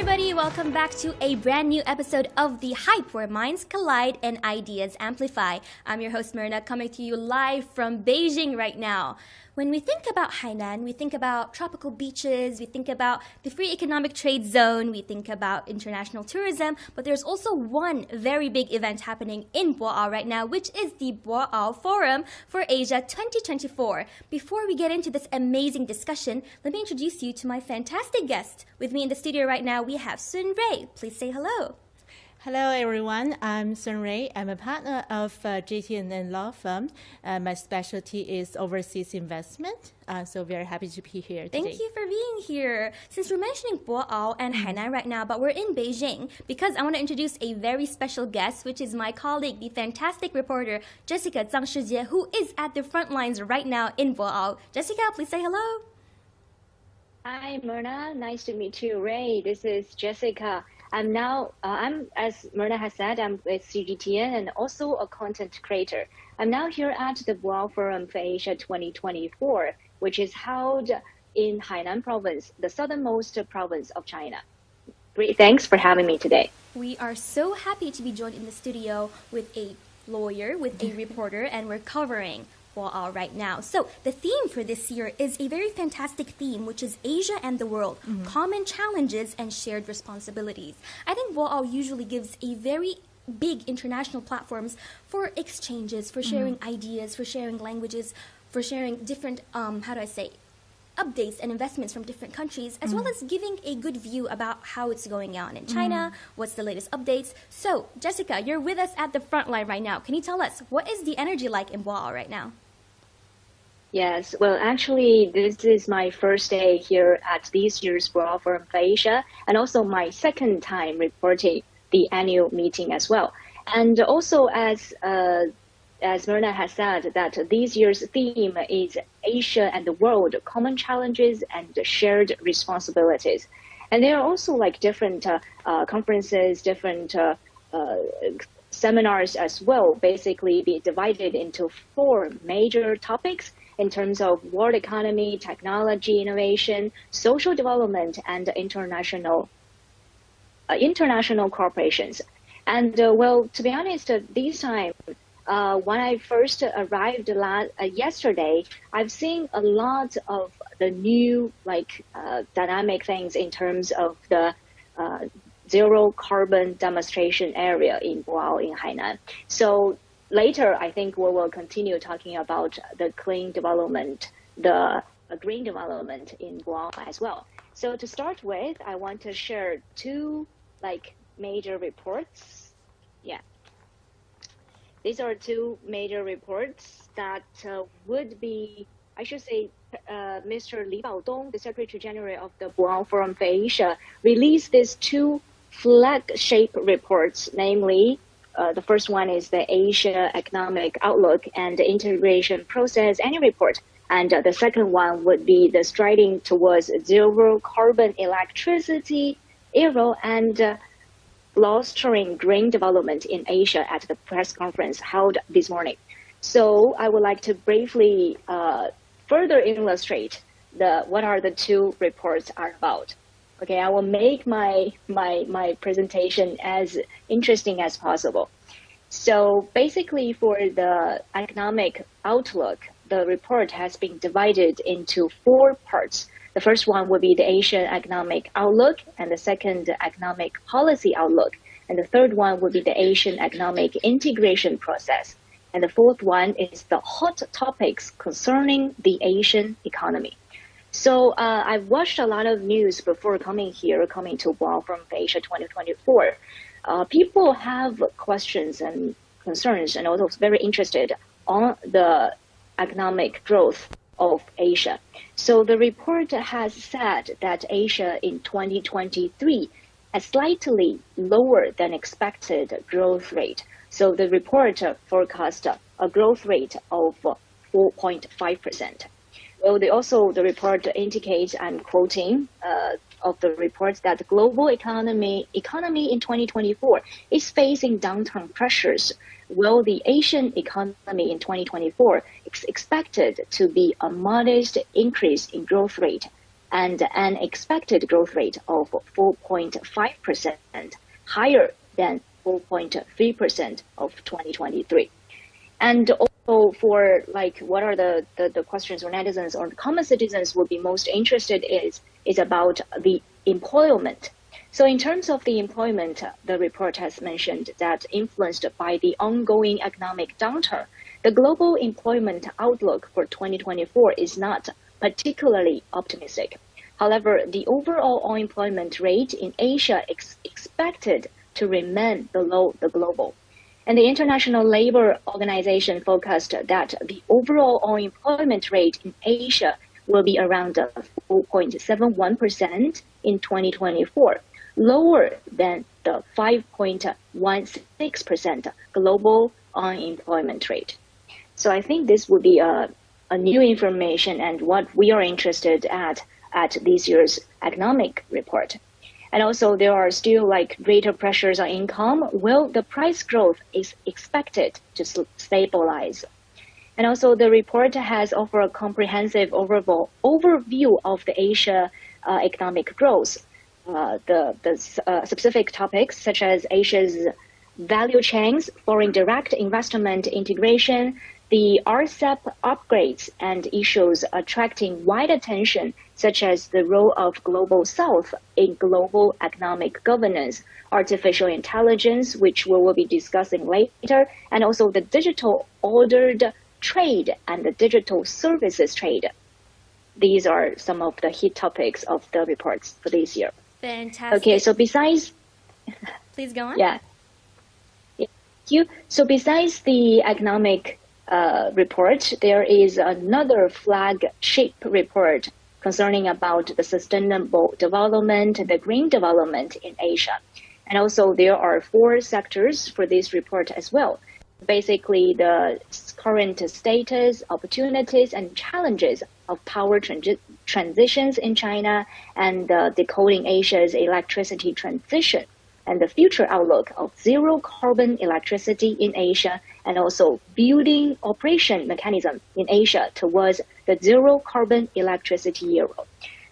everybody, welcome back to a brand new episode of The Hype, where minds collide and ideas amplify. I'm your host Myrna, coming to you live from Beijing right now. When we think about Hainan, we think about tropical beaches, we think about the free economic trade zone, we think about international tourism, but there's also one very big event happening in Boao right now, which is the Boao Forum for Asia 2024. Before we get into this amazing discussion, let me introduce you to my fantastic guest. With me in the studio right now, we have Sun Rui. Please say hello. Hello, everyone. I'm Sun Rui. I'm a partner of CGTN law firm. My specialty is overseas investment. So very happy to be here today. Thank you for being here. Since we're mentioning Boao and Hainan right now, but we're in Beijing, because I want to introduce a very special guest, which is my colleague, the fantastic reporter, Jessica Zhang Shijie, who is at the front lines right now in Boao. Jessica, please say hello. Hi, Myrna. Nice to meet you, Ray. This is Jessica. I'm as Myrna has said, I'm with CGTN and also a content creator. I'm now here at the Boao Forum for Asia 2024, which is held in Hainan province, the southernmost province of China. Great, thanks for having me today. We are so happy to be joined in the studio with a lawyer, with a reporter, and we're covering Boao right now. So the theme for this year is a very fantastic theme, which is Asia and the world, common challenges and shared responsibilities. I think Boao usually gives a very big international platforms for exchanges, for sharing ideas, for sharing languages, for sharing different, updates and investments from different countries, as well as giving a good view about how it's going on in China, what's the latest updates. So, Jessica, you're with us at the front line right now. Can you tell us, what is the energy like in Boao right now? Yes, well, actually, this is my first day here at this year's Boao Forum for Asia, and also my second time reporting the annual meeting as well. And also, as Myrna has said, that this year's theme is Asia and the world, common challenges and shared responsibilities. And there are also like different conferences, different seminars as well, basically be divided into 4 major topics in terms of world economy, technology, innovation, social development, and international corporations. And well, to be honest, this time, when I first arrived yesterday, I've seen a lot of the new dynamic things in terms of the zero carbon demonstration area in Boao in Hainan. So later, I think we will continue talking about the clean development, the green development in Boao as well. So to start with, I want to share 2 major reports. Yeah. These are 2 major reports that would be, I should say, Mr. Li Baodong, the Secretary General of the Boao Forum for Asia, released these 2 flagship reports, namely, the first one is the Asia Economic Outlook and the Integration Process Annual Report, and the second one would be the Striding Towards Zero Carbon Electricity Era and Fostering Green Development in Asia at the press conference held this morning. So I would like to briefly further illustrate what are the 2 reports are about. Okay, I will make my presentation as interesting as possible. So basically for the economic outlook, the report has been divided into 4 parts. The first one would be the Asian Economic Outlook, and the second, the Economic Policy Outlook, and the third one would be the Asian Economic Integration Process, and the fourth one is the hot topics concerning the Asian economy. So I've watched a lot of news before coming to Boao Forum for Asia 2024. People have questions and concerns and also very interested on the economic growth of Asia. So the report has said that Asia in 2023 has slightly lower than expected growth rate. So the report forecast a growth rate of 4.5%. Well, the report indicates, I'm quoting of the report, that the global economy in 2024 is facing downturn pressures, while the Asian economy in 2024 is expected to be a modest increase in growth rate and an expected growth rate of 4.5%, higher than 4.3% of 2023. And also for like what are the questions or netizens or common citizens would be most interested is about the employment. So in terms of the employment, the report has mentioned that influenced by the ongoing economic downturn, the global employment outlook for 2024 is not particularly optimistic. However, the overall unemployment rate in Asia is expected to remain below the global. And the International Labour Organization forecast that the overall unemployment rate in Asia will be around 4.71% in 2024, lower than the 5.16% global unemployment rate. So I think this would be a new information and what we are interested at this year's economic report. And also there are still like greater pressures on income. Well, the price growth is expected to stabilize. And also the report has offered a comprehensive overview of the Asia economic growth. The specific topics such as Asia's value chains, foreign direct investment integration, the RCEP upgrades and issues attracting wide attention, such as the role of Global South in global economic governance, artificial intelligence, which we will be discussing later, and also the digital ordered trade and the digital services trade. These are some of the hit topics of the reports for this year. Fantastic. Okay, so besides... Please go on. Yeah. Thank you. So besides the economic report, there is another flagship report concerning about the sustainable development, the green development in Asia. And also there are 4 sectors for this report as well. Basically, the current status, opportunities, and challenges of power transitions in China and decoding Asia's electricity transition and the future outlook of zero carbon electricity in Asia, and also building operation mechanism in Asia towards the zero carbon electricity era.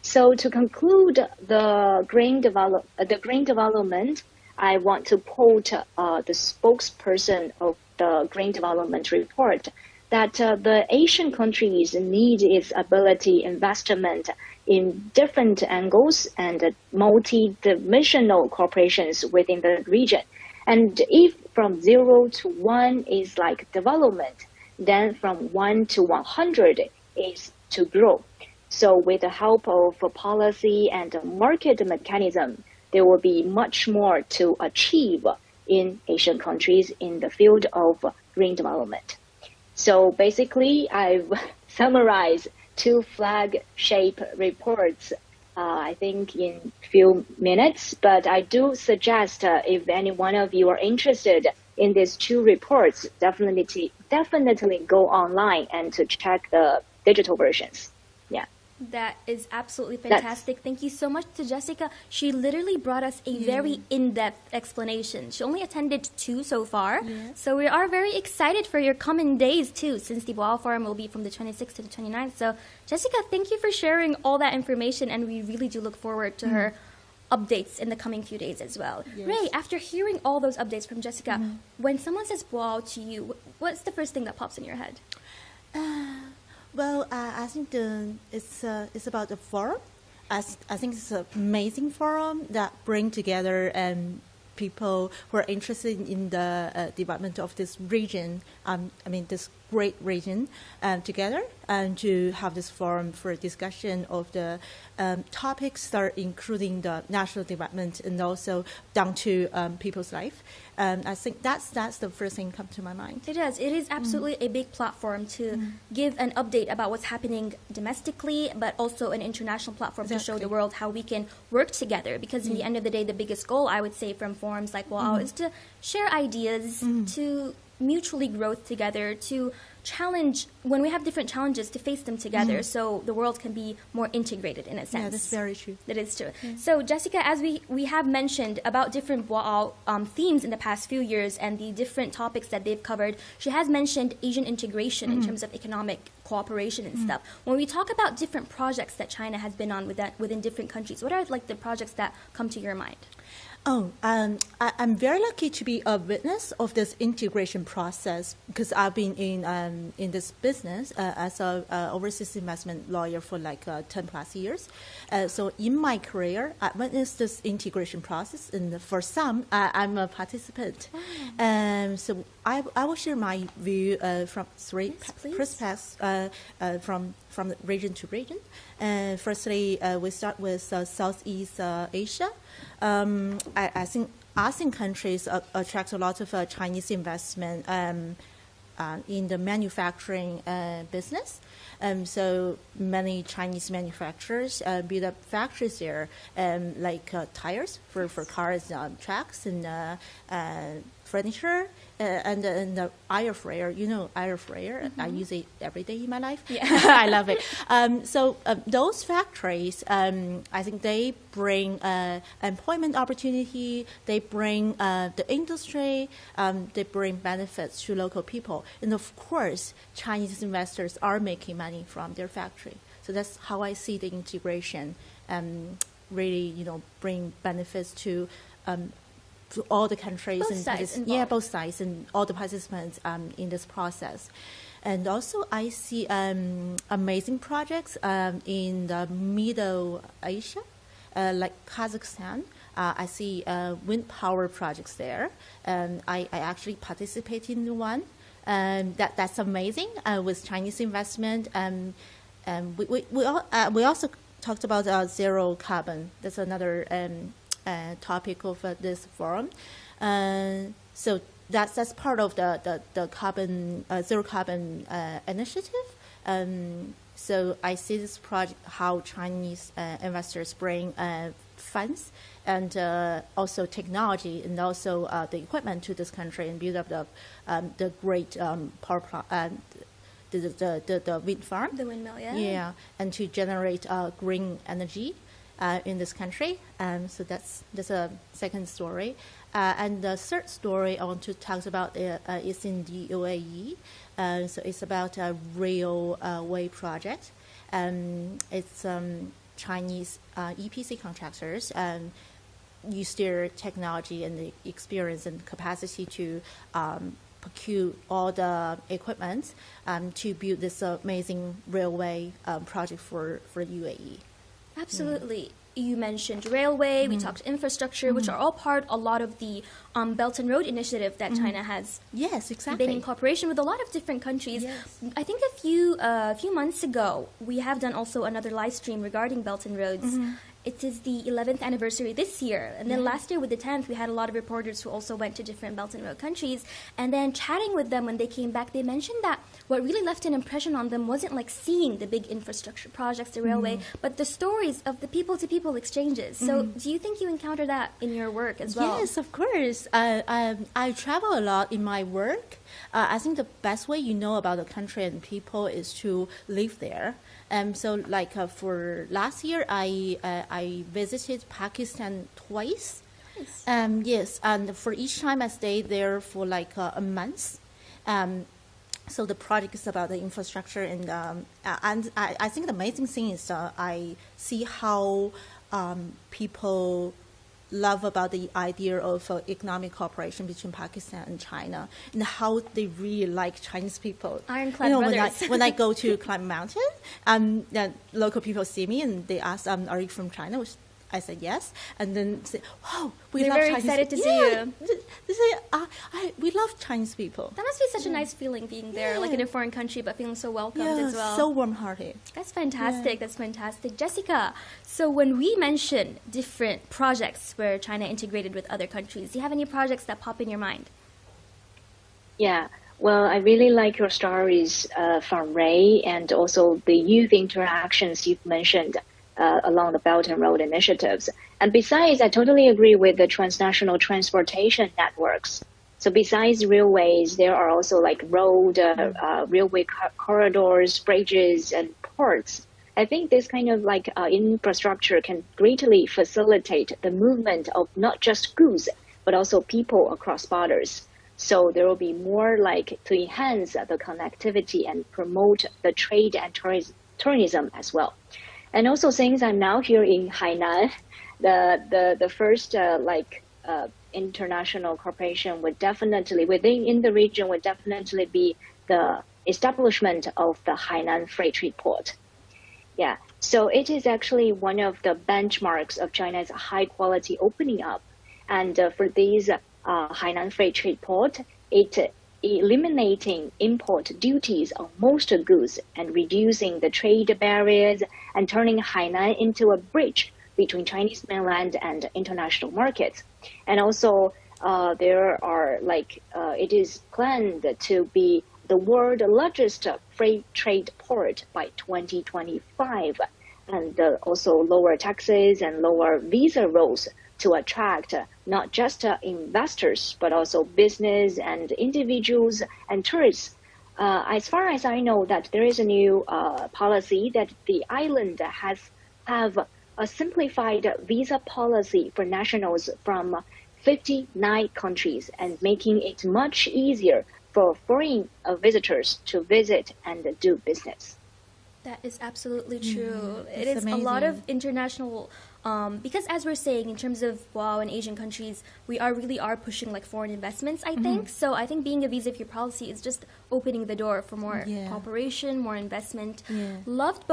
So to conclude the green development, I want to quote the spokesperson of the Green Development Report that the Asian countries need its ability investment in different angles and multi-dimensional cooperations within the region. And if from 0 to 1 is like development, then from 1 to 100 is to grow. So with the help of policy and market mechanism, there will be much more to achieve in Asian countries in the field of green development. So basically, I've summarized 2 flagship reports, I think in few minutes, but I do suggest if any one of you are interested in these 2 reports, definitely go online and to check the digital versions. Yeah. That is absolutely fantastic. Thank you so much to Jessica. She literally brought us a very in-depth explanation. She only attended 2 so far. Yeah. So we are very excited for your coming days too, since the Boao Forum will be from the 26th to the 29th. So Jessica, thank you for sharing all that information, and we really do look forward to her updates in the coming few days as well. Yes. Ray, after hearing all those updates from Jessica, when someone says Boao to you, what's the first thing that pops in your head? Well, I think it's about the forum. I think it's an amazing forum that bring together people who are interested in the development of this region. This great region together, and to have this forum for discussion of the topics that are including the national development and also down to people's life. I think that's the first thing come to my mind. It is. It is absolutely a big platform to give an update about what's happening domestically, but also an international platform to show the world how we can work together. Because in the end of the day, the biggest goal, I would say, from forums like Boao is to share ideas, to mutually grow together, to challenge, when we have different challenges, to face them together so the world can be more integrated in a sense. Yeah, that's very true. That is true. Yeah. So Jessica, as we have mentioned about different Boao themes in the past few years and the different topics that they've covered, she has mentioned Asian integration in terms of economic cooperation and stuff. When we talk about different projects that China has been on within different countries, what are like the projects that come to your mind? I'm very lucky to be a witness of this integration process because I've been in this business as a overseas investment lawyer for like 10 plus years. So in my career, I witnessed this integration process, and for some, I'm a participant. So I will share my view from three perspectives from region to region. Firstly, we start with Southeast Asia. I think ASEAN countries attract a lot of Chinese investment in the manufacturing business. So many Chinese manufacturers build up factories there, like tires for cars, trucks, and furniture, and the air fryer. You know, air fryer. I use it every day in my life. Yeah. I love it. So those factories, I think they bring employment opportunity. They bring the industry. They bring benefits to local people, and of course, Chinese investors are making money from their factory. So that's how I see the integration. Really, bring benefits to all the countries both sides and all the participants in this process. And also I see amazing projects in the Middle Asia, like Kazakhstan. I see wind power projects there. I actually participated in one. That's amazing with Chinese investment. We also talked about zero carbon. That's another topic of this forum. So that's part of the carbon zero carbon initiative. So I see this project how Chinese investors bring funds and also technology and also the equipment to this country and build up the great power the wind farm, the windmill, yeah, and to generate green energy in this country. So that's a second story. And the third story I want to talk about is in the UAE. So it's about a railway project. It's Chinese EPC contractors use their technology and the experience and capacity to procure all the equipment to build this amazing railway project for UAE. Absolutely. You mentioned railway, we talked infrastructure, which are all a lot of the Belt and Road Initiative that China has been in cooperation with a lot of different countries. Yes. I think a few months ago, we have done also another live stream regarding Belt and Roads. It is the 11th anniversary this year. And then last year with the 10th, we had a lot of reporters who also went to different Belt and Road countries. And then chatting with them when they came back, they mentioned that what really left an impression on them wasn't like seeing the big infrastructure projects, the railway, but the stories of the people-to-people exchanges. So do you think you encounter that in your work as well? Yes, of course. I travel a lot in my work. I think the best way you know about the country and people is to live there. So like for last year, I visited Pakistan twice. Nice. Yes, and for each time I stayed there for like a month. So the project is about the infrastructure and I think the amazing thing is I see how people love about the idea of economic cooperation between Pakistan and China and how they really like Chinese people. Ironclad brothers. When I go to climb mountain, local people see me and they ask, "Are you from China?" Which I said yes, and then say, "Wow, we love very Chinese excited to see you." They say, "We love Chinese people." That must be such a nice feeling being there, like in a foreign country, but feeling so welcomed as well. So warm-hearted. That's fantastic. That's fantastic, Jessica. So when we mention different projects where China integrated with other countries, do you have any projects that pop in your mind? Yeah. Well, I really like your stories from Ray and also the youth interactions you've mentioned along the Belt and Road initiatives. And besides, I totally agree with the transnational transportation networks. So besides railways, there are also like railway corridors, bridges, and ports. I think this kind of like infrastructure can greatly facilitate the movement of not just goods, but also people across borders. So there will be more like to enhance the connectivity and promote the trade and tourism as well. And also, since I'm now here in Hainan, the first international corporation would definitely in the region would definitely be the establishment of the Hainan Freight Trade Port. Yeah, so it is actually one of the benchmarks of China's high quality opening up. And for these Hainan Freight Trade Port, it eliminating import duties on most goods and reducing the trade barriers and turning Hainan into a bridge between Chinese mainland and international markets. And also there are it is planned to be the world's largest freight trade port by 2025, and also lower taxes and lower visa rules to attract not just investors, but also business and individuals and tourists. As far as I know, that there is a new policy that the island have a simplified visa policy for nationals from 59 countries and making it much easier for foreign visitors to visit and do business. That is absolutely true. It is amazing. A lot of international, because as we're saying, in terms of Boao and Asian countries, we really are pushing like foreign investments, I think. So I think being a visa-free policy is just opening the door for more cooperation, more investment. Loved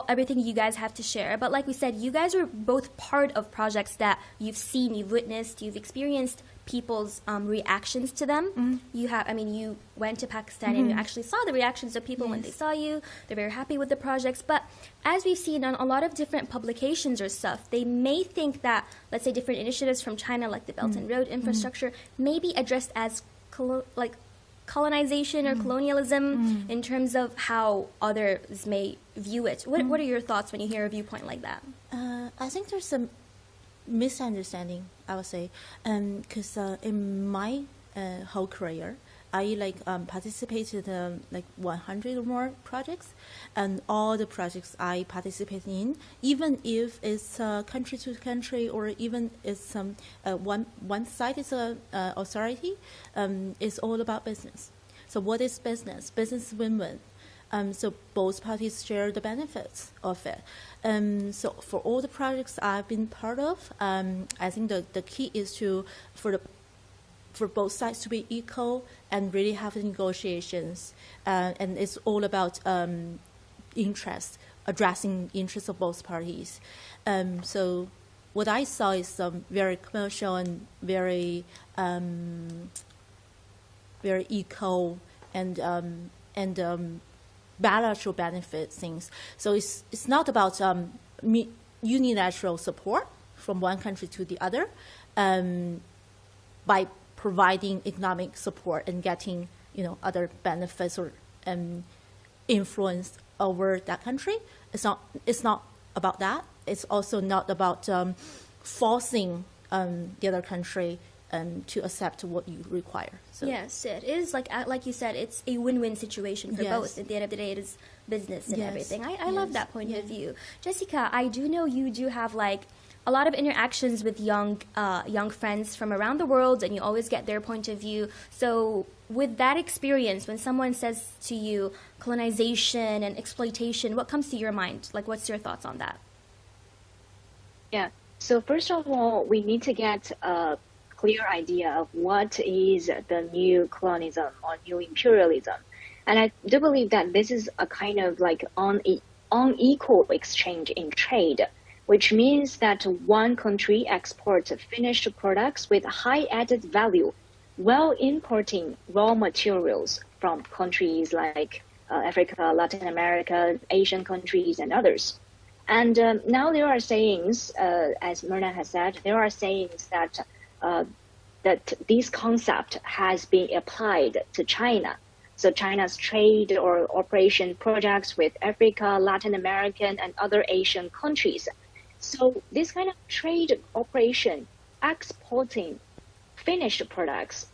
everything you guys have to share. But like we said, you guys are both part of projects that you've seen, you've witnessed, you've experienced people's reactions to them. You went to Pakistan and you actually saw the reactions of people when they saw you. They're very happy with the projects. But as we've seen on a lot of different publications or stuff, they may think that, let's say, different initiatives from China, like the Belt and Road infrastructure, may be addressed as colonization or colonialism in terms of how others may view it. What are your thoughts when you hear a viewpoint like that? I think there's some misunderstanding, I would say, because in my whole career, I participated 100 or more projects, and all the projects I participated in, even if it's country to country or even it's one side is a authority, it's all about business. So what is business? Business win-win. So both parties share the benefits of it. So for all the projects I've been part of, I think the key is for both sides to be equal and really have the negotiations. And it's all about interest, addressing interests of both parties. So what I saw is very commercial and very equal and bilateral benefit things. So it's not about unilateral support from one country to the other by providing economic support and getting other benefits or influence over that country. It's not about that. It's also not about forcing the other country to accept what you require. So. Yes, it is like you said, it's a win-win situation for both. At the end of the day, it is business and everything. I love that point of view. Jessica, I do know you do have a lot of interactions with young friends from around the world, and you always get their point of view. So with that experience, when someone says to you colonization and exploitation, what comes to your mind? What's your thoughts on that? Yeah. So first of all, we need to get a clear idea of what is the new colonialism or new imperialism. And I do believe that this is a kind of unequal exchange in trade, which means that one country exports finished products with high added value while importing raw materials from countries like Africa, Latin America, Asian countries, and others. And now there are sayings, as Myrna has said, there are sayings that this concept has been applied to China. So China's trade or operation projects with Africa, Latin American, and other Asian countries. So this kind of trade operation, exporting finished products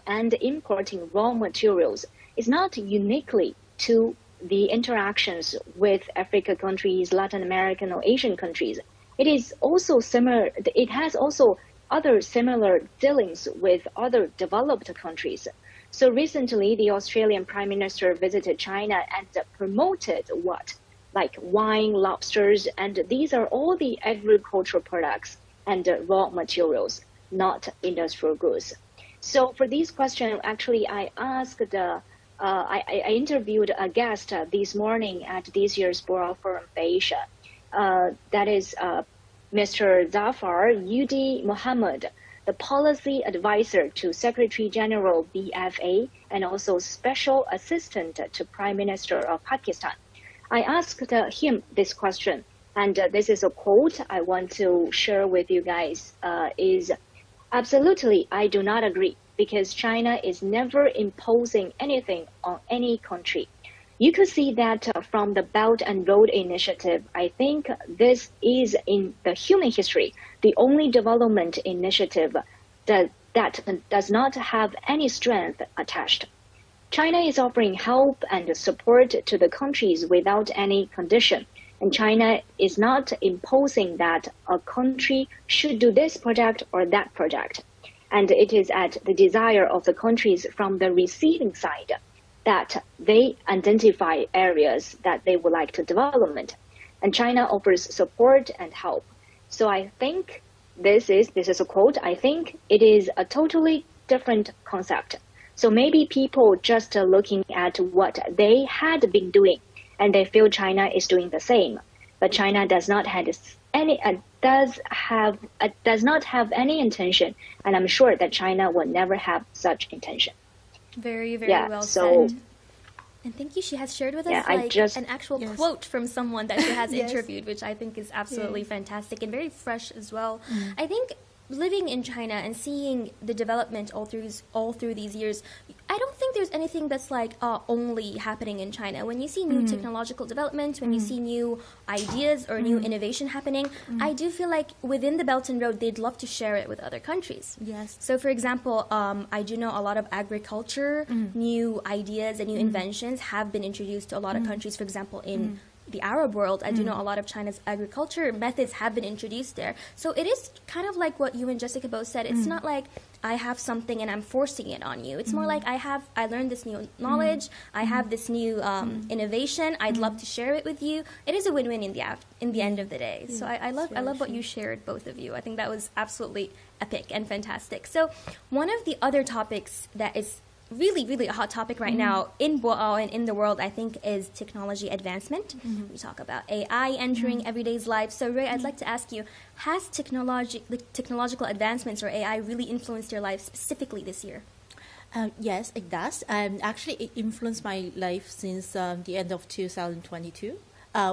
and importing raw materials, is not uniquely to the interactions with African countries, Latin American or Asian countries. It is also similar. It has also other similar dealings with other developed countries. So recently, the Australian Prime Minister visited China and promoted what? Like wine, lobsters, and these are all the agricultural products and raw materials, not industrial goods. So for these questions, actually, I asked I interviewed a guest this morning at this year's Boao Forum for Asia. That is Mr. Zafar Yudi Mohammed, the policy advisor to Secretary General BFA and also special assistant to Prime Minister of Pakistan. I asked him this question, and this is a quote I want to share with you guys, is absolutely, I do not agree, because China is never imposing anything on any country. You could see that from the Belt and Road Initiative. I think this is in the human history, the only development initiative that does not have any strength attached. China is offering help and support to the countries without any condition. And China is not imposing that a country should do this project or that project. And it is at the desire of the countries from the receiving side that they identify areas that they would like to develop. And China offers support and help. So I think this is a quote, I think it is a totally different concept. So maybe people just looking at what they had been doing and they feel China is doing the same. But China does not have any intention, and I'm sure that China will never have such intention. Very, very well said. And thank you. She has shared with us an actual quote from someone that she has interviewed, which I think is absolutely fantastic and very fresh as well. I think living in China and seeing the development all through these years, I don't think there's anything that's like only happening in China. When you see new technological development, when you see new ideas or new innovation happening, I do feel like within the Belt and Road, they'd love to share it with other countries. Yes. So, for example, I do know a lot of agriculture, new ideas and new inventions have been introduced to a lot of countries. For example, in the Arab world, I do know a lot of China's agriculture methods have been introduced there. So it is kind of like what you and Jessica both said. It's not like I have something and I'm forcing it on you. It's more like I learned this new knowledge, I have this new innovation, I'd love to share it with you. It is a win-win in the end of the day. So I love what you shared, both of you. I think that was absolutely epic and fantastic. So one of the other topics that is really, really a hot topic right now in Boao and in the world, I think, is technology advancement. We talk about AI entering everyday's life. So, Ray, I'd like to ask you, has technological advancements or AI really influenced your life specifically this year? Yes, it does. Actually, it influenced my life since the end of 2022.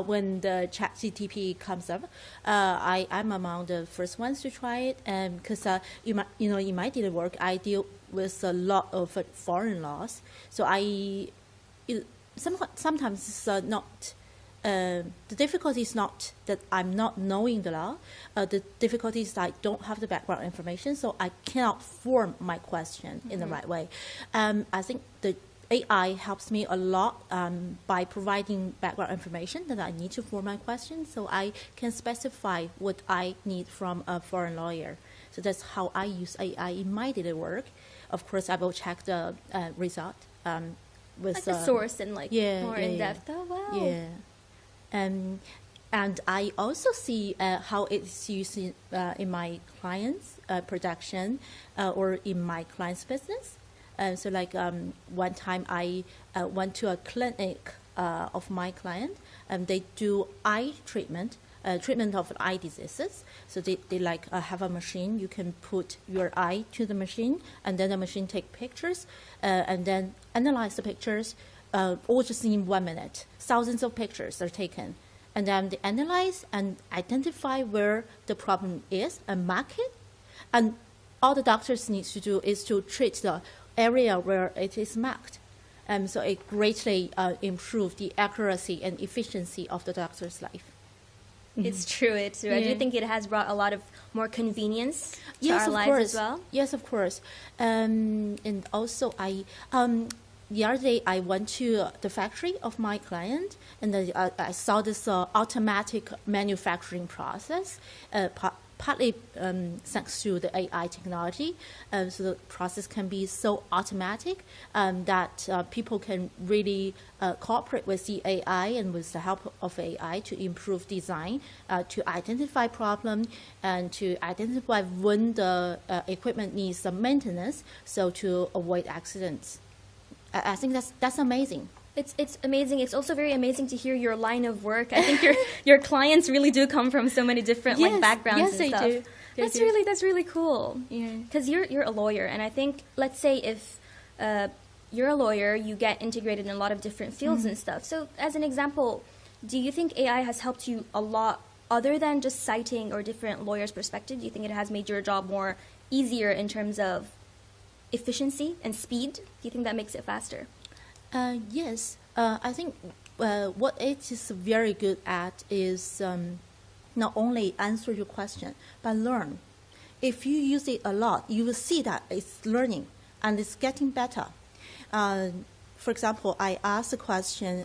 When the ChatGTP comes up, I'm among the first ones to try it, because in my daily work, I deal with a lot of foreign laws. So sometimes it's not. The difficulty is not that I'm not knowing the law. The difficulty is that I don't have the background information, so I cannot form my question in the right way. I think the AI helps me a lot by providing background information that I need to form my question, so I can specify what I need from a foreign lawyer. So that's how I use AI in my daily work. Of course, I will check the result with like the source and more in depth. Oh wow! Yeah, and I also see how it's used in my client's production or in my client's business. So like one time I went to a clinic of my client, and they do eye treatment of eye diseases. So they have a machine. You can put your eye to the machine, and then the machine take pictures, and then analyze the pictures, all just in 1 minute. Thousands of pictures are taken. And then they analyze and identify where the problem is and mark it. And all the doctors need to do is to treat the area where it is marked. So it greatly improves the accuracy and efficiency of the doctor's life. It's true. I do think it has brought a lot of more convenience to our lives as well. Yes, of course. And also, the other day I went to the factory of my client, and I saw this automatic manufacturing process. partly thanks to the AI technology. So the process can be so automatic that people can really cooperate with the AI and with the help of AI to improve design, to identify problem, and to identify when the equipment needs some maintenance, so to avoid accidents. I think that's amazing. It's amazing. It's also very amazing to hear your line of work. I think your clients really do come from so many different like backgrounds and stuff. Yes, they do. That's really cool. Yeah. Because you're a lawyer, and I think, let's say if you're a lawyer, you get integrated in a lot of different fields and stuff. So as an example, do you think AI has helped you a lot other than just citing or different lawyers' perspective? Do you think it has made your job more easier in terms of efficiency and speed? Do you think that makes it faster? Yes. I think what it is very good at is not only answer your question, but learn. If you use it a lot, you will see that it's learning and it's getting better. For example, I asked the question,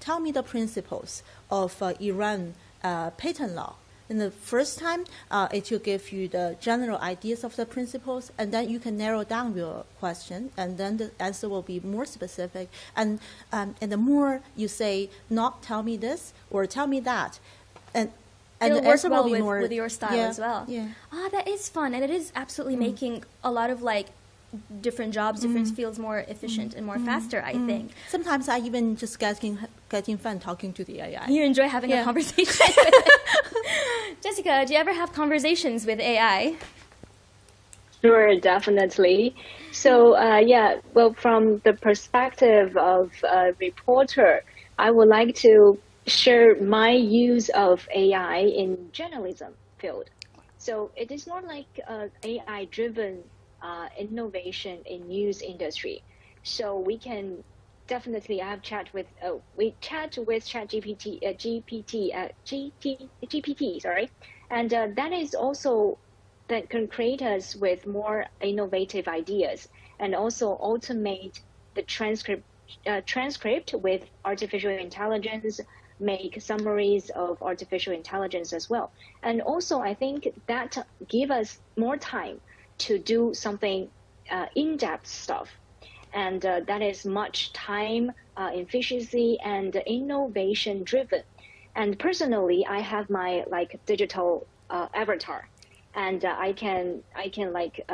tell me the principles of Iran patent law. In the first time, it will give you the general ideas of the principles, and then you can narrow down your question, and then the answer will be more specific. And the more you say, not tell me this or tell me that, and it'll the work answer well will be more with your style as well. Yeah. Ah, that is fun, and it is absolutely making a lot of like different jobs, different fields more efficient and more faster, I think. Sometimes I even just getting fun talking to the AI. You enjoy having a conversation with it. Jessica, do you ever have conversations with AI? Sure, definitely. So, well, from the perspective of a reporter, I would like to share my use of AI in journalism field. So it is more like AI-driven innovation in news industry. So we can definitely have we chat with GPT, sorry, and that is also that can create us with more innovative ideas and also automate the transcript with artificial intelligence, make summaries of artificial intelligence as well. And also, I think that give us more time to do something in-depth stuff. And that is much time, efficiency, and innovation driven. And personally, I have my like digital avatar, and I can like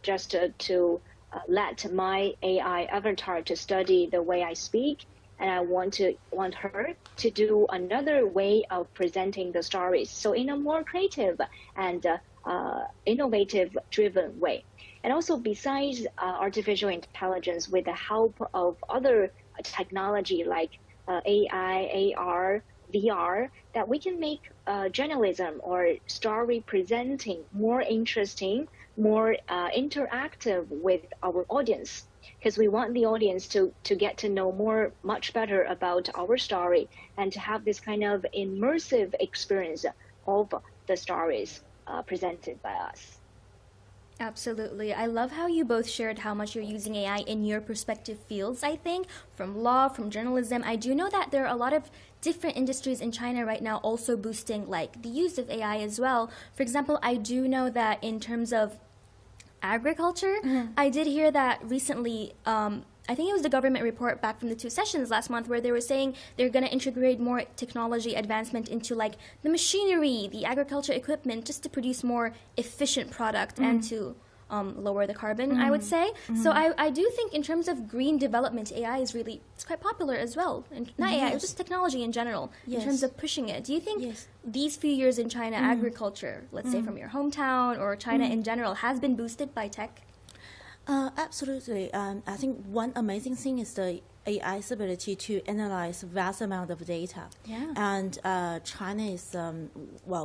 just to let my AI avatar to study the way I speak, and I want her to do another way of presenting the stories. So in a more creative and innovative driven way. And also besides artificial intelligence, with the help of other technology like AI, AR, VR, that we can make journalism or story presenting more interesting, more interactive with our audience. Because we want the audience to get to know much better about our story and to have this kind of immersive experience of the stories presented by us. Absolutely. I love how you both shared how much you're using AI in your perspective fields, I think, from law, from journalism. I do know that there are a lot of different industries in China right now also boosting like the use of AI as well. For example, I do know that in terms of agriculture, I did hear that recently, I think it was the government report back from the 2 sessions last month where they were saying they're going to integrate more technology advancement into like the machinery, the agriculture equipment, just to produce more efficient product and to lower the carbon, I would say. So I do think in terms of green development, AI is really, it's quite popular as well. And not AI, it's just technology in general, in terms of pushing it. Do you think these few years in China, agriculture, let's say from your hometown or China in general, has been boosted by tech? Absolutely. I think one amazing thing is the AI's ability to analyze vast amount of data. Yeah. And China is,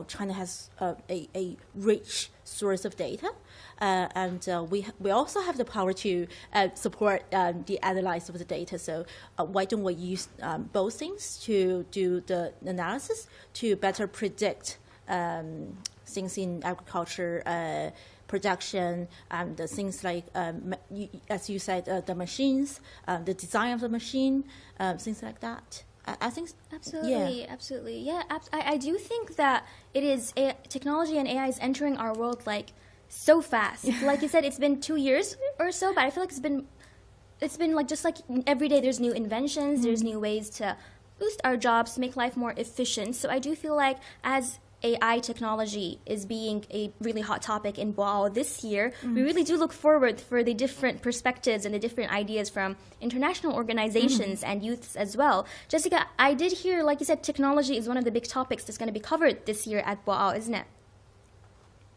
China has a rich source of data. And we also have the power to support the analysis of the data. So why don't we use both things to do the analysis to better predict things in agriculture, production, and things like, as you said, the machines, the design of the machine, things like that. I think Absolutely, absolutely. Yeah, I do think that it is technology and AI is entering our world like so fast. Like you said, it's been 2 years or so, but I feel like it's been like just like every day there's new inventions, there's new ways to boost our jobs, to make life more efficient. So I do feel like as AI technology is being a really hot topic in Boao this year, we really do look forward for the different perspectives and the different ideas from international organizations and youths as well. Jessica, I did hear, like you said, technology is one of the big topics that's going to be covered this year at Boao, isn't it?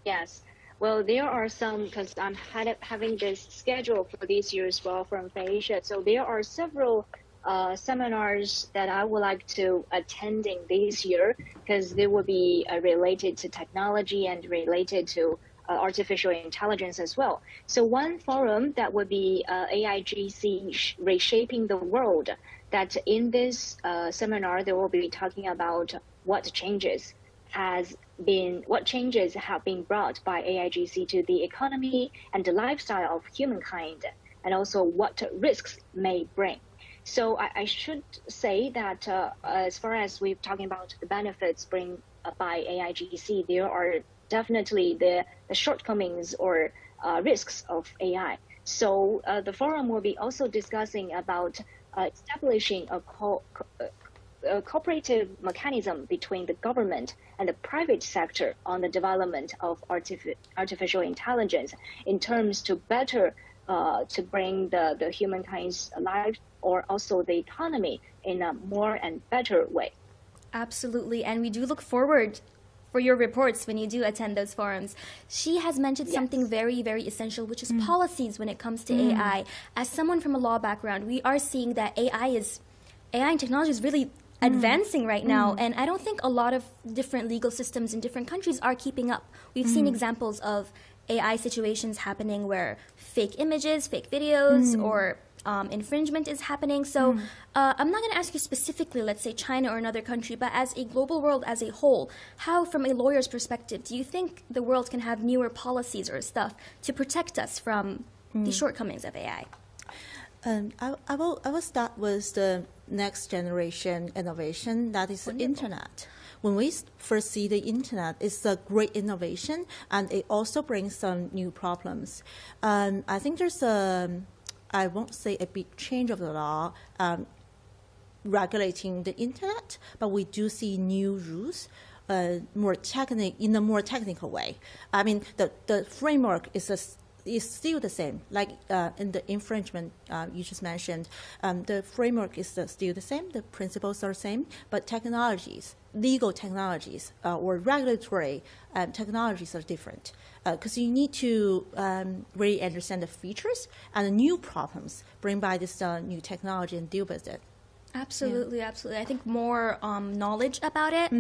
Yes. Well, there are some, because I'm having this schedule for this year as well from Asia. So there are several seminars that I would like to attending this year because they will be related to technology and related to artificial intelligence as well. So one forum that would be AIGC Reshaping the World, that in this seminar, they will be talking about what changes have been brought by AIGC to the economy and the lifestyle of humankind, and also what risks may bring. So I should say that as far as we're talking about the benefits bring by AIGC, there are definitely the shortcomings or risks of AI. So the forum will be also discussing about establishing a cooperative mechanism between the government and the private sector on the development of artificial intelligence in terms to better to bring the humankind's life or also the economy in a more and better way. Absolutely, and we do look forward for your reports when you do attend those forums. She has mentioned something very, very essential, which is policies when it comes to AI. As someone from a law background, we are seeing that AI and technology is really advancing right now, and I don't think a lot of different legal systems in different countries are keeping up. We've seen examples of AI situations happening where fake images, fake videos, or infringement is happening. So I'm not going to ask you specifically, let's say China or another country, but as a global world as a whole, how, from a lawyer's perspective, do you think the world can have newer policies or stuff to protect us from the shortcomings of AI? I will start with the next generation innovation, that is the internet. When we first see the internet, it's a great innovation, and it also brings some new problems. I think there's I won't say a big change of the law regulating the internet, but we do see new rules in a more technical way. I mean, the framework is still the same. Like in the infringement you just mentioned, the framework is still the same, the principles are the same, but legal technologies or regulatory technologies are different. Because you need to really understand the features and the new problems bring by this new technology and deal with it. Absolutely, absolutely. I think more knowledge about it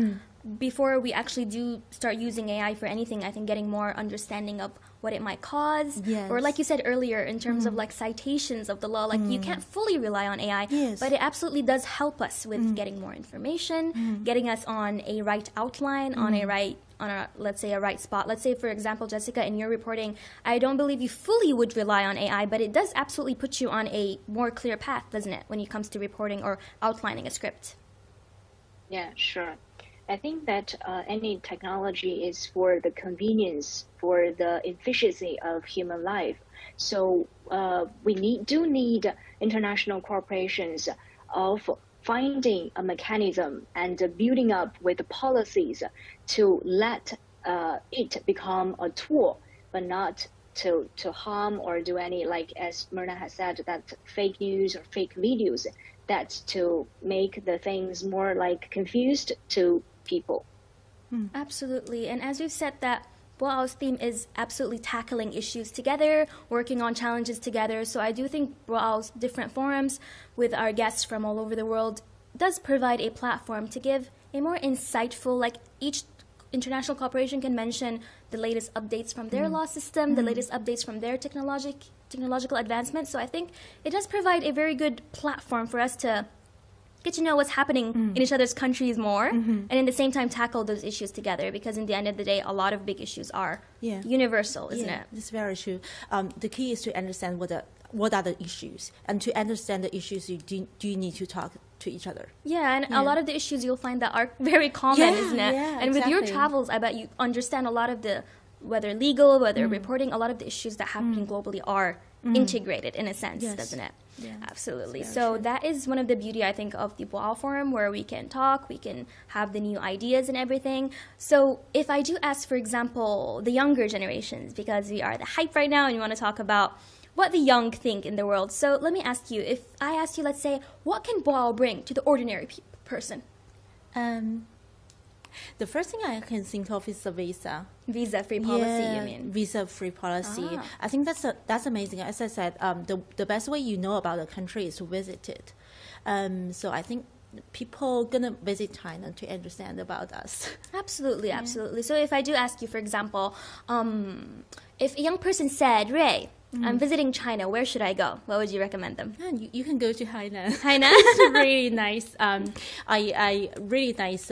before we actually do start using AI for anything. I think getting more understanding of what it might cause, or like you said earlier, in terms of like citations of the law, like you can't fully rely on AI, but it absolutely does help us with getting more information, getting us on a right outline, let's say a right spot. Let's say, for example, Jessica, in your reporting, I don't believe you fully would rely on AI, but it does absolutely put you on a more clear path, doesn't it, when it comes to reporting or outlining a script? Yeah, sure. I think that any technology is for the convenience, for the efficiency of human life. So we do need international corporations of finding a mechanism and building up with policies to let it become a tool, but not to harm or do any, like as Myrna has said, that fake news or fake videos, that's to make the things more like confused to people. Absolutely. And as we've said, that Boao's theme is absolutely tackling issues together, working on challenges together. So I do think Boao's different forums with our guests from all over the world does provide a platform to give a more insightful, like each international corporation can mention the latest updates from their law system, the latest updates from their technological advancements. So I think it does provide a very good platform for us to get to know what's happening in each other's countries more, and at the same time tackle those issues together, because in the end of the day, a lot of big issues are universal, isn't it? It's very true. The key is to understand what are the issues, and to understand the issues, you need to talk to each other. Yeah, and a lot of the issues you'll find that are very common, isn't it? Yeah, and with your exactly. travels, I bet you understand a lot of the, whether legal, whether reporting, a lot of the issues that happen globally are integrated in a sense, Yes. doesn't it? Yeah. Absolutely. That's So very true. that is one of the beauty, I think, of the Boao Forum, where we can talk, we can have the new ideas and everything. So if I do ask, for example, the younger generations, because we are the hype right now and we want to talk about what the young think in the world. So let me ask you, if I asked you, let's say, what can Boao bring to the ordinary person? The first thing I can think of is the visa. Visa-free policy, you mean? Visa-free policy. Ah. I think that's amazing. As I said, the best way you know about a country is to visit it. So I think people gonna visit China to understand about us. Absolutely, absolutely. So if I do ask you, for example, if a young person said, Ray, I'm visiting China, where should I go? What would you recommend them? And you can go to Hainan. Hainan? It's a really nice, I really nice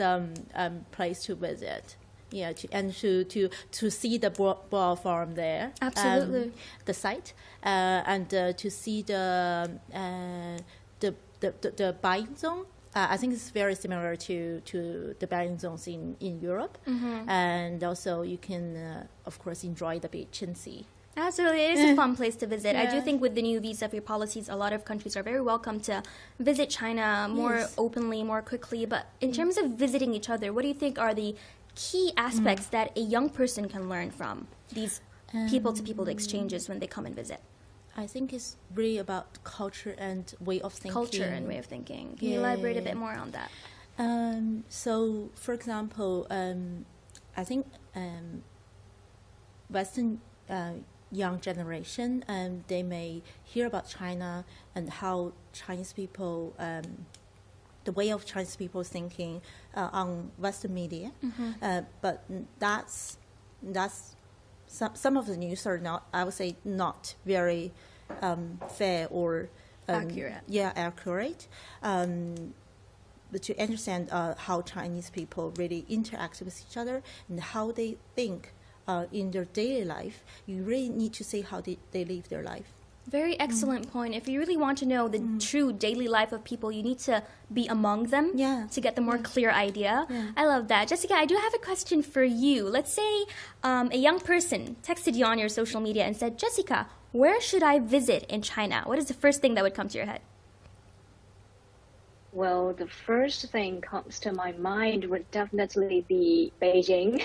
place to visit. Yeah, to see the Boao Forum there. Absolutely. The site, and to see the buying zone. I think it's very similar to the buying zones in Europe. And also you can, of course, enjoy the beach and sea. Absolutely, it is a fun place to visit. I do Yeah. think with the new visa-free policies, a lot of countries are very welcome to visit China more Yes. openly, more quickly. But in terms of visiting each other, what do you think are the key aspects that a young person can learn from these people-to-people exchanges when they come and visit? I think it's really about culture and way of thinking. Culture and way of thinking. Can you elaborate a bit more on that? So, for example, I think Western young generation, they may hear about China and how Chinese people, the way of Chinese people thinking on Western media. But that's some of the news are not, I would say, not very fair or Accurate. Yeah, accurate. But to understand how Chinese people really interact with each other and how they think in their daily life, you really need to see how they live their life. Very excellent point. If you really want to know the true daily life of people, you need to be among them to get the more clear idea. Yeah. I love that. Jessica, I do have a question for you. Let's say a young person texted you on your social media and said, Jessica, where should I visit in China? What is the first thing that would come to your head? Well, the first thing comes to my mind would definitely be Beijing.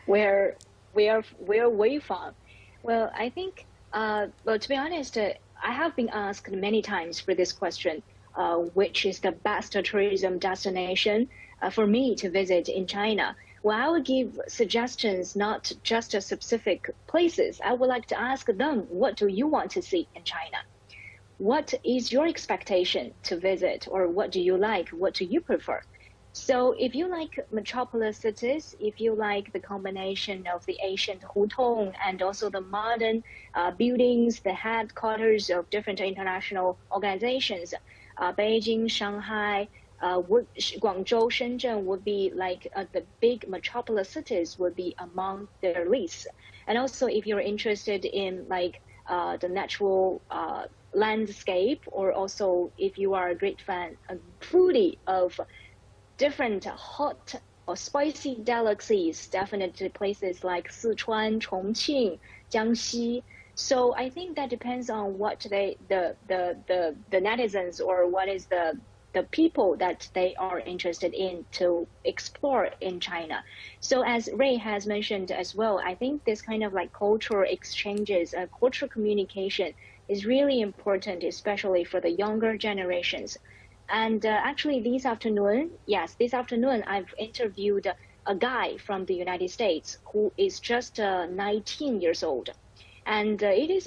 Where are you from? Well, I think, well, to be honest, I have been asked many times for this question, which is the best tourism destination for me to visit in China. Well, I would give suggestions, not just a specific places. I would like to ask them, what do you want to see in China? What is your expectation to visit, or what do you like? What do you prefer? So if you like metropolis cities, if you like the combination of the ancient hutong and also the modern buildings, the headquarters of different international organizations, Beijing, Shanghai, Guangzhou, Shenzhen would be like the big metropolis cities would be among their lists. And also if you're interested in like the natural landscape, or also if you are a great fan, a foodie of different hot or spicy delicacies, definitely places like Sichuan, Chongqing, Jiangxi. So I think that depends on what the netizens, or what is the people that they are interested in to explore in China. So as Ray has mentioned as well, I think this kind of like cultural exchanges, cultural communication is really important, especially for the younger generations. And actually this afternoon, I've interviewed a guy from the United States who is just 19 years old. And it is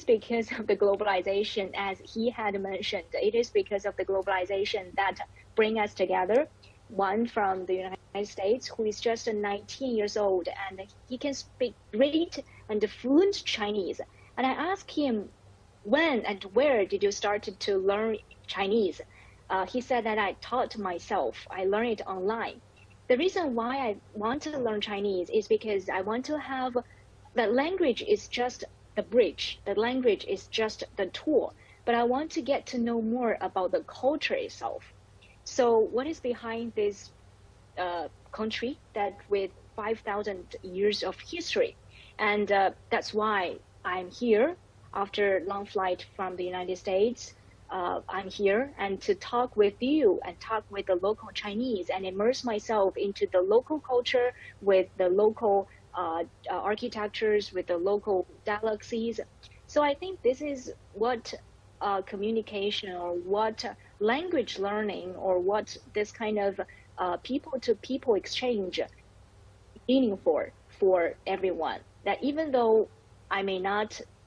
because of the globalization, as he had mentioned. It is because of the globalization that bring us together. One from the United States who is just 19 years old, and he can speak great and fluent Chinese. And I asked him, when and where did you start to learn Chinese? He said that I taught myself. I learned it online. The reason why I want to learn Chinese is because I want to have, the language is just the bridge. The language is just the tool. but I want to get to know more about the culture itself. So what is behind this country that with 5,000 years of history? And that's why I'm here after long flight from the United States. I'm here and to talk with you and talk with the local Chinese and immerse myself into the local culture with the local architectures, with the local galaxies. So I think this is what communication or what language learning or what this kind of people-to-people exchange meaning for everyone. That even though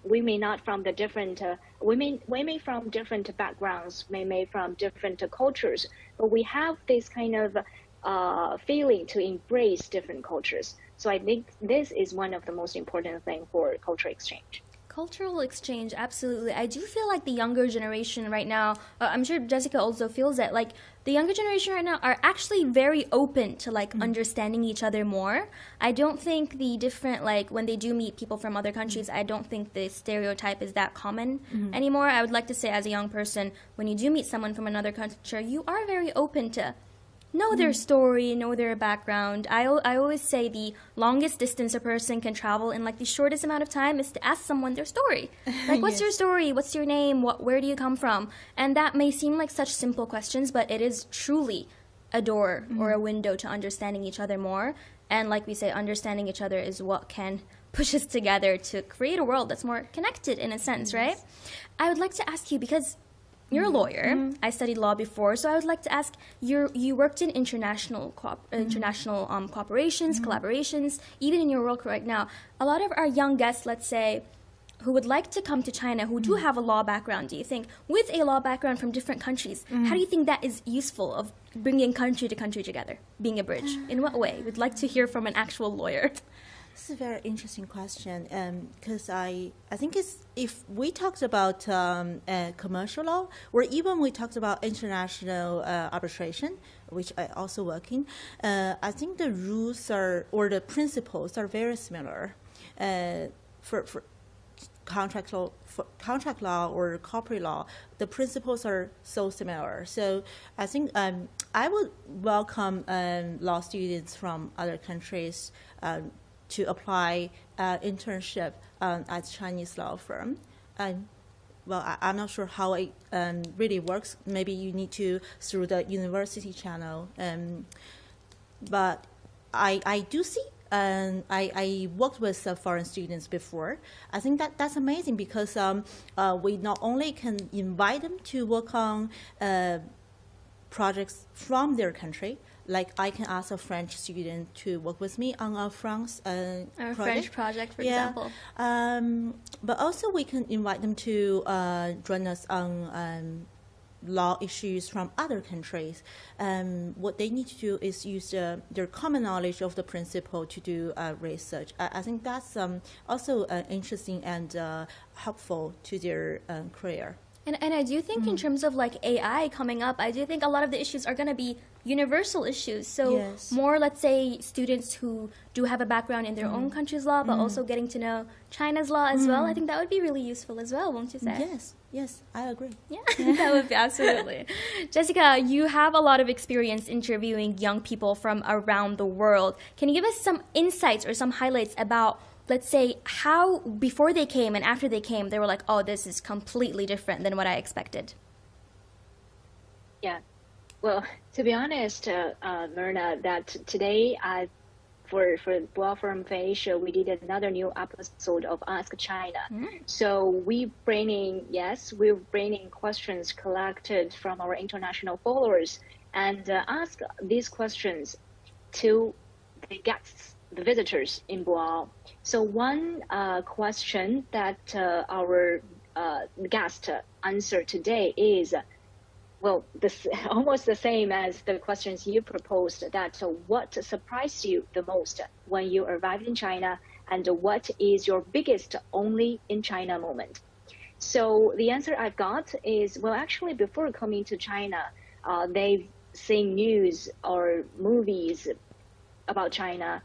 we may not from the different, we may from different backgrounds, may from different cultures, but we have this kind of feeling to embrace different cultures. So I think this is one of the most important things for cultural exchange. Cultural exchange, absolutely. I do feel like the younger generation right now, I'm sure Jessica also feels that, like, the younger generation right now are actually very open to, like, understanding each other more. I don't think the different, like, when they do meet people from other countries, I don't think the stereotype is that common anymore. I would like to say, as a young person, when you do meet someone from another culture, you are very open to know their story, know their background. I always say the longest distance a person can travel in, like, the shortest amount of time is to ask someone their story. Like, what's your story? What's your name? Where do you come from? And that may seem like such simple questions, but it is truly a door or a window to understanding each other more. And like we say, understanding each other is what can push us together to create a world that's more connected in a sense, right? I would like to ask you, because you're a lawyer. I studied law before, so I would like to ask, you worked in international cooperations, collaborations, even in your work right now. A lot of our young guests, let's say, who would like to come to China, who do have a law background, do you think, with a law background from different countries, how do you think that is useful of bringing country to country together, being a bridge? In what way? We'd like to hear from an actual lawyer. This is a very interesting question, because I think if we talked about commercial law, or even we talked about international arbitration, which I also work in, I think the rules or the principles are very similar for contract law or corporate law. The principles are so similar. So I think I would welcome law students from other countries to apply internship at Chinese law firm. Well, I'm not sure how it really works. Maybe you need to through the university channel. But I do see, I worked with foreign students before. I think that's amazing because we not only can invite them to work on projects from their country. Like I can ask a French student to work with me on a French project, for example. But also we can invite them to join us on law issues from other countries. What they need to do is use their common knowledge of the principle to do research. I think that's also interesting and helpful to their career. And I do think in terms of like AI coming up, I do think a lot of the issues are going to be universal issues. So more, let's say, students who do have a background in their own country's law, but also getting to know China's law as well. I think that would be really useful as well, won't you say? Yes, I agree. Yeah, that would be absolutely. Jessica, you have a lot of experience interviewing young people from around the world. Can you give us some insights or some highlights about, let's say, how before they came and after they came, they were like, oh, this is completely different than what I expected? Yeah. Well, to be honest, Myrna, that today for Boao Forum Asia, we did another new episode of Ask China. So we're bringing questions collected from our international followers and ask these questions to the guests, the visitors in Boao. So one question that our guest answered today is, well, this almost the same as the questions you proposed, that what surprised you the most when you arrived in China, and what is your biggest only in China moment? So the answer I've got is, well, actually, before coming to China, they've seen news or movies about China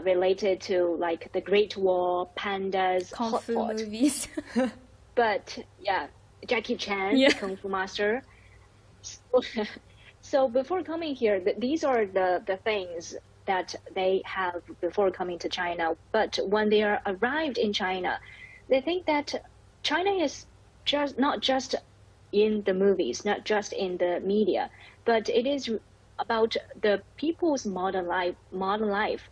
related to like the Great Wall, pandas, Kung hot Fu pot movies. But yeah, Jackie Chan, Yeah. the Kung Fu master. So, so before coming here, these are the things that they have before coming to China. But when they are arrived in China, they think that China is just not just in the movies, not just in the media, but it is about the people's modern life. Modern life,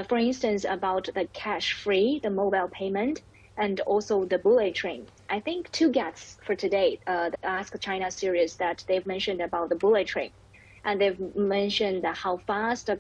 for instance, about the cash-free, the mobile payment, and also the bullet train. I think two guests for today, the Ask China series, that they've mentioned about the bullet train, and they've mentioned how fast,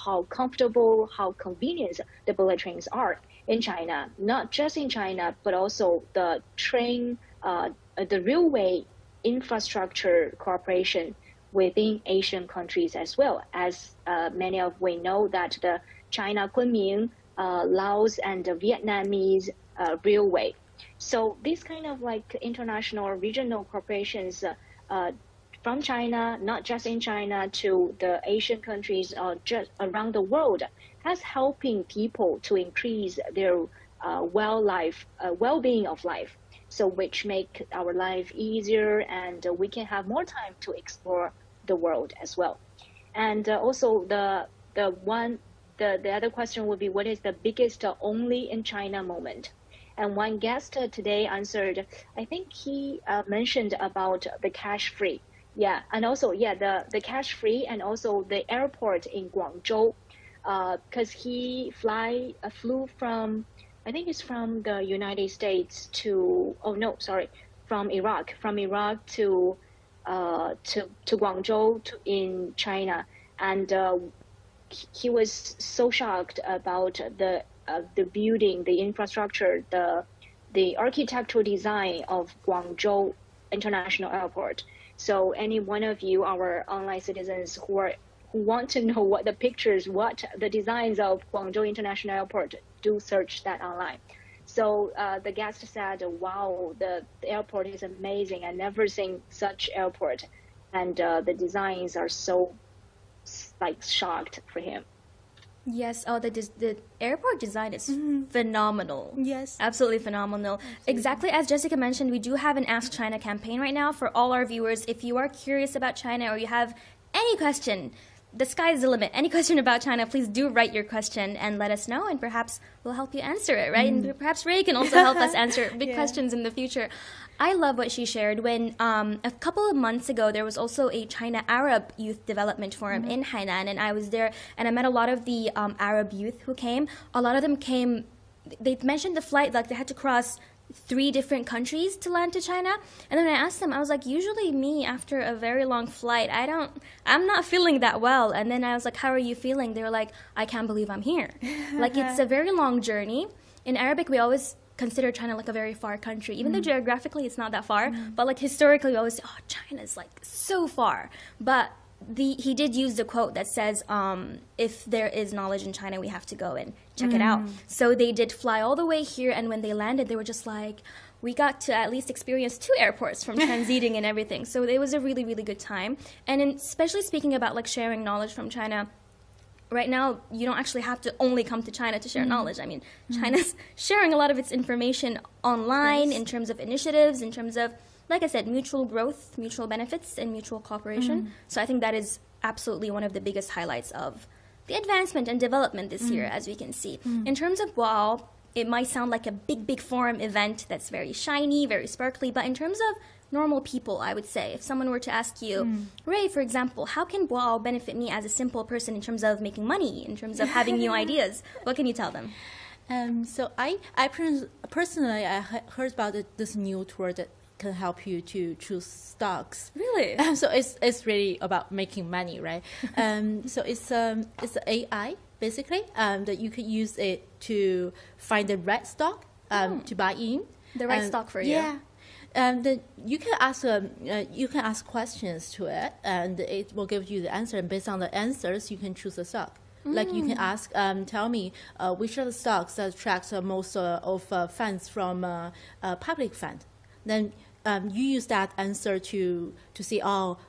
how comfortable, how convenient the bullet trains are in China. Not just in China, but also the train, the railway infrastructure cooperation within Asian countries as well, as many of we know that the China Kunming, Laos, and the Vietnamese railway. So these kind of like international or regional corporations from China, not just in China, to the Asian countries or just around the world, has helping people to increase their well-being of life. So which make our life easier, and we can have more time to explore the world as well. And also the other question would be, what is the biggest only in China moment? And one guest today answered, I think he mentioned about the cash free. Yeah, and also, yeah, the cash free, and also the airport in Guangzhou, because he flew from, I think it's from the United States to, oh no, sorry, from Iraq to Guangzhou in China, and he was so shocked about the building, the infrastructure, the architectural design of Guangzhou International Airport. So any one of you, our online citizens who want to know what the designs of Guangzhou International Airport, do search that online. So the guest said, wow, the airport is amazing. I've never seen such airport. And the designs are so like shocked for him. Yes, the airport design is phenomenal. Yes. Absolutely phenomenal. Absolutely. Exactly as Jessica mentioned, we do have an Ask China campaign right now for all our viewers. If you are curious about China or you have any question, the sky is the limit. Any question about China, please do write your question and let us know, and perhaps we'll help you answer it, right? And perhaps Ray can also help us answer big questions in the future. I love what she shared. When a couple of months ago, there was also a China-Arab Youth Development Forum in Hainan, and I was there, and I met a lot of the Arab youth who came. A lot of them came, they mentioned the flight, like they had to cross 3 different countries to land to China. And then I asked them, I was like, usually me, after a very long flight, I'm not feeling that well. And then I was like, how are you feeling? They were like, I can't believe I'm here. Like, it's a very long journey. In Arabic, we always consider China like a very far country, even though geographically it's not that far. But like historically, we always say, oh, China's like so far. But he did use the quote that says, if there is knowledge in China, we have to go and check it out. So they did fly all the way here, and when they landed, they were just like, we got to at least experience 2 airports from transiting and everything. So it was a really, really good time. And especially speaking about like sharing knowledge from China, right now, you don't actually have to only come to China to share knowledge. I mean, China's sharing a lot of its information online in terms of initiatives, in terms of, like I said, mutual growth, mutual benefits, and mutual cooperation. So I think that is absolutely one of the biggest highlights of the advancement and development this year, as we can see. In terms of Boao, it might sound like a big, big forum event that's very shiny, very sparkly, but in terms of normal people, I would say, if someone were to ask you, Ray, for example, how can Boao benefit me as a simple person in terms of making money, in terms of having new ideas? What can you tell them? So I personally, I heard about this new tool that can help you to choose stocks. Really? So it's really about making money, right? So it's AI basically that you can use it to find the right stock to buy in. The right stock for you. Yeah. Then you can ask questions to it, and it will give you the answer. And based on the answers, you can choose a stock. Like you can ask, tell me which are the stocks that attracts most of funds from public fund. Then you use that answer to see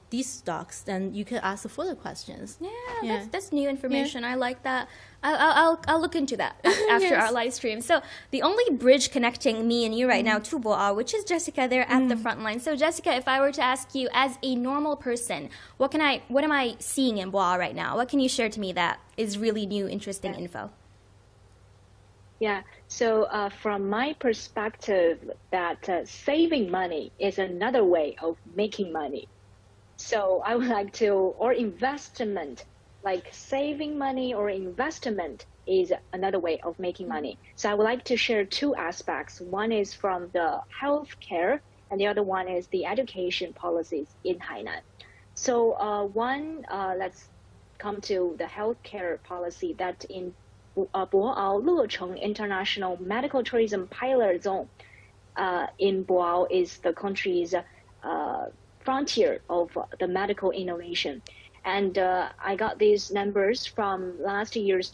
these stocks, then you can ask further questions. Yeah. That's new information. I like that. I'll look into that after our live stream. So the only bridge connecting me and you right now to Boao, which is Jessica there at the front line. So Jessica, if I were to ask you as a normal person, what am I seeing in Boao right now? What can you share to me that is really new, interesting info? Yeah, so from my perspective, that saving money is another way of making money. So I would like to, or investment, like saving money or investment is another way of making money. So I would like to share two aspects. One is from the healthcare, and the other one is the education policies in Hainan. So let's come to the healthcare policy that in Boao Lecheng International Medical Tourism Pilot Zone in Boao is the country's frontier of the medical innovation. And I got these numbers from last year's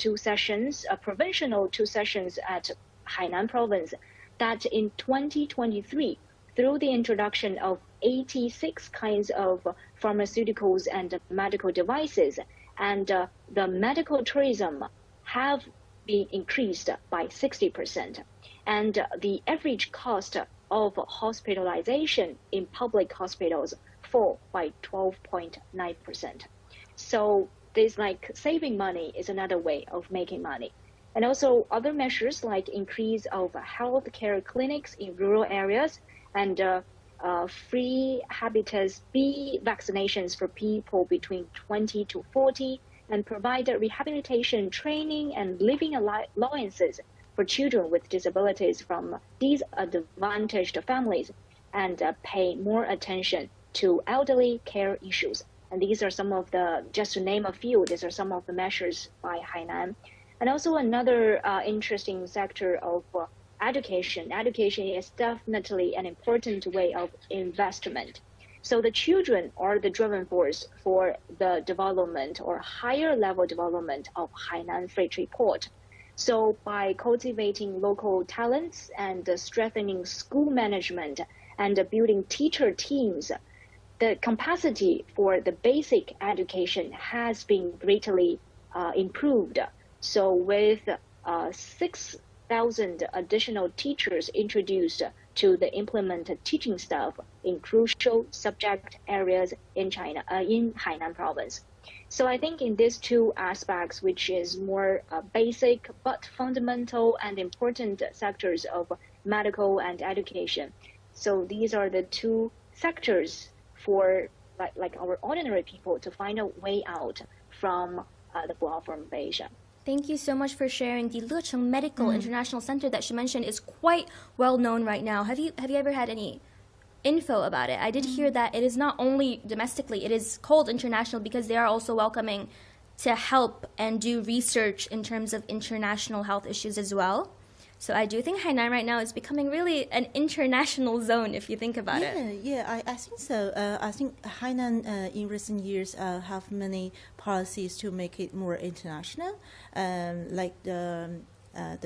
provincial two sessions at Hainan province, that in 2023, through the introduction of 86 kinds of pharmaceuticals and medical devices, and the medical tourism have been increased by 60%. And the average cost of hospitalization in public hospitals fall by 12.9%. So this saving money is another way of making money. And also other measures like increase of healthcare clinics in rural areas and free hepatitis B vaccinations for people between 20 to 40, and provide rehabilitation training and living allowances for children with disabilities from disadvantaged families, and pay more attention to elderly care issues. And these are some of just to name a few, these are some of the measures by Hainan. And also another interesting sector of education. Education is definitely an important way of investment. So the children are the driving force for the development or higher level development of Hainan Free Trade Port. So by cultivating local talents and strengthening school management and building teacher teams, the capacity for the basic education has been greatly improved. So with 6,000 additional teachers introduced to the implemented teaching staff in crucial subject areas in China, in Hainan province. So I think in these two aspects, which is more basic but fundamental and important sectors of medical and education. So these are the two sectors for like our ordinary people to find a way out from the Boao Forum of Asia. Thank you so much for sharing. The Lecheng Medical International Center that she mentioned is quite well known right now. Have you ever had any info about it? I did hear that it is not only domestically, it is called international because they are also welcoming to help and do research in terms of international health issues as well. So I do think Hainan right now is becoming really an international zone if you think about it. Yeah, I think so. I think Hainan in recent years have many policies to make it more international, like the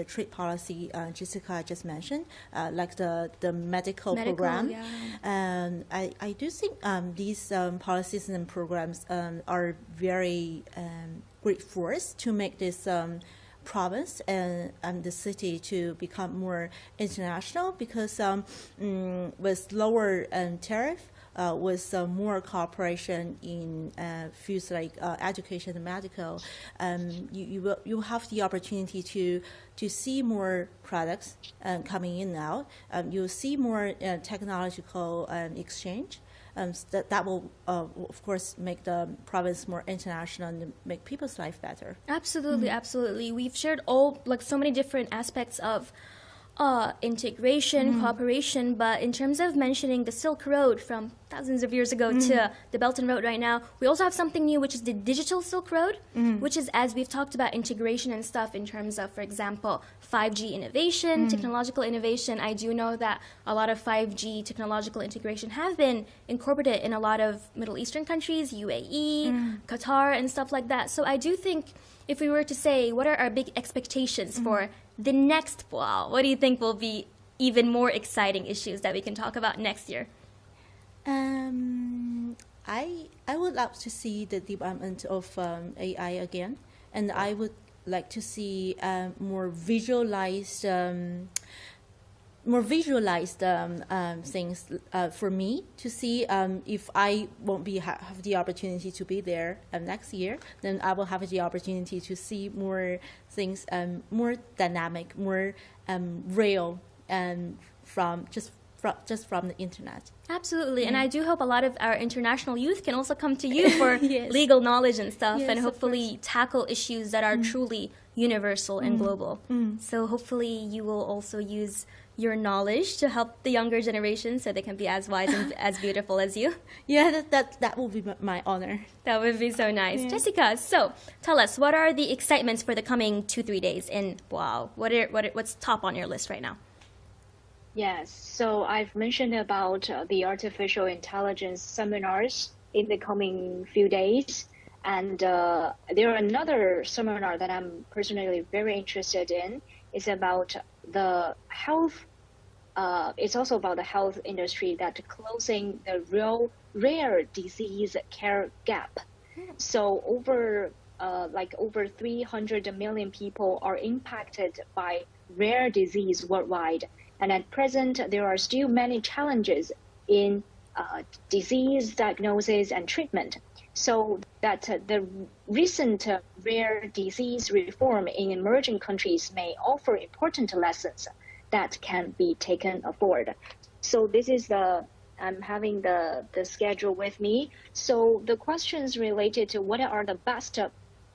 trade policy Jessica just mentioned, like the medical program. Yeah. I do think these policies and programs are very great force to make this province and the city to become more international, because with lower tariff, with more cooperation in fields like education and medical, you have the opportunity to see more products coming in now. You'll see more technological exchange. That will, of course, make the province more international and make people's life better. Absolutely, absolutely. We've shared so many different aspects of integration, cooperation, but in terms of mentioning the Silk Road from thousands of years ago to the Belt and Road right now, we also have something new, which is the digital Silk Road, which is, as we've talked about integration and stuff in terms of, for example, 5G innovation, technological innovation. I do know that a lot of 5G technological integration have been incorporated in a lot of Middle Eastern countries, UAE, Qatar, and stuff like that. So I do think if we were to say, what are our big expectations for the next Boao? What do you think will be even more exciting issues that we can talk about next year? I would love to see the development of AI again, and I would like to see more visualized things for me to see. If I won't have the opportunity to be there next year, then I will have the opportunity to see more things, more dynamic, more real, and from the internet. Absolutely. And I do hope a lot of our international youth can also come to you for Yes. legal knowledge and stuff, Yes, and of hopefully tackle issues that are truly universal and global. So hopefully you will also use your knowledge to help the younger generation so they can be as wise and as beautiful as you. Yeah, that will be my honor. That would be so nice. Yeah. Jessica, so tell us, what are the excitements for the coming 2-3 days in Boao? What's top on your list right now? Yes, so I've mentioned about the artificial intelligence seminars in the coming few days. And there are another seminar that I'm personally very interested in. It's about the health. It's also about the health industry that closing the real rare disease care gap. So over 300 million people are impacted by rare disease worldwide. And at present, there are still many challenges in disease diagnosis and treatment. So that the recent rare disease reform in emerging countries may offer important lessons that can be taken aboard. So this is I'm having the schedule with me. So the questions related to what are the best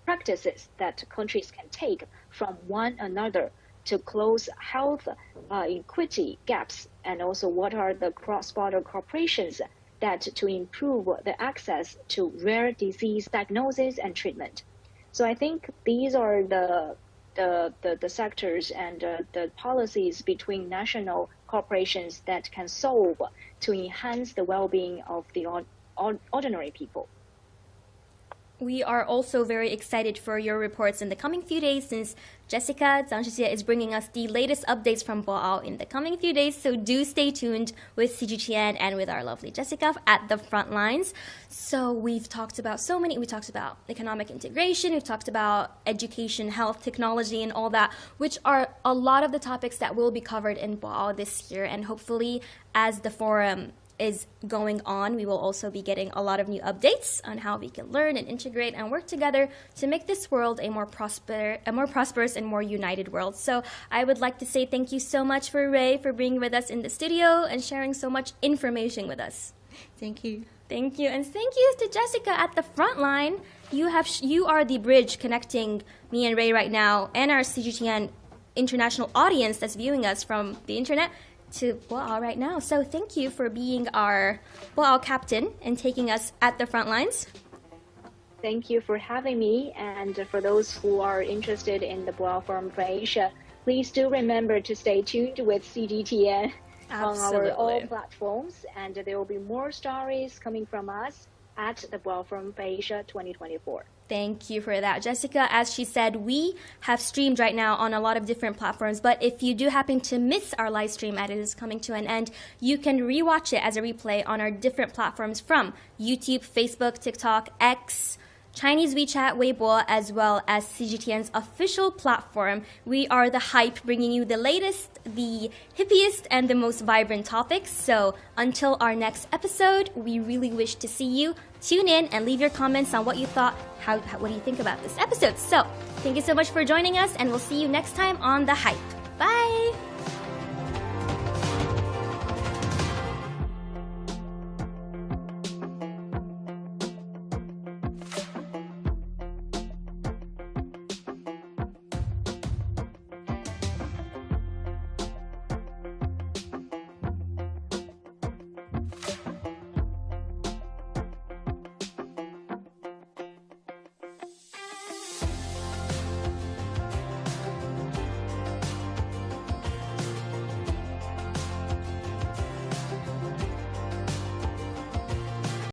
practices that countries can take from one another to close health equity gaps, and also what are the cross-border cooperations that to improve the access to rare disease diagnosis and treatment. So I think these are the sectors and the policies between national corporations that can solve to enhance the well-being of the ordinary people. We are also very excited for your reports in the coming few days, since Jessica Zhang Shijie is bringing us the latest updates from Boao in the coming few days. So do stay tuned with CGTN and with our lovely Jessica at the front lines. So we've talked about we talked about economic integration, we've talked about education, health, technology, and all that, which are a lot of the topics that will be covered in Boao this year. And hopefully, as the forum is going on, we will also be getting a lot of new updates on how we can learn and integrate and work together to make this world a more prosperous and more united world. So I would like to say thank you so much for Ray for being with us in the studio and sharing so much information with us. Thank you. Thank you, and thank you to Jessica at the front line. You are the bridge connecting me and Ray right now and our CGTN international audience that's viewing us from the internet to Boao right now. So thank you for being our Boao captain and taking us at the front lines. Thank you for having me. And for those who are interested in the Boao Forum for Asia, please do remember to stay tuned with CGTN on our all platforms. And there will be more stories coming from us at the Boao Forum for Asia 2024. Thank you for that, Jessica. As she said, we have streamed right now on a lot of different platforms, but if you do happen to miss our live stream as it is coming to an end, you can rewatch it as a replay on our different platforms from YouTube, Facebook, TikTok, X, Chinese WeChat, Weibo, as well as CGTN's official platform. We are the hype, bringing you the latest, the hippiest, and the most vibrant topics. So until our next episode, we really wish to see you. Tune in and leave your comments on what you thought, what do you think about this episode. So thank you so much for joining us, and we'll see you next time on The Hype. Bye!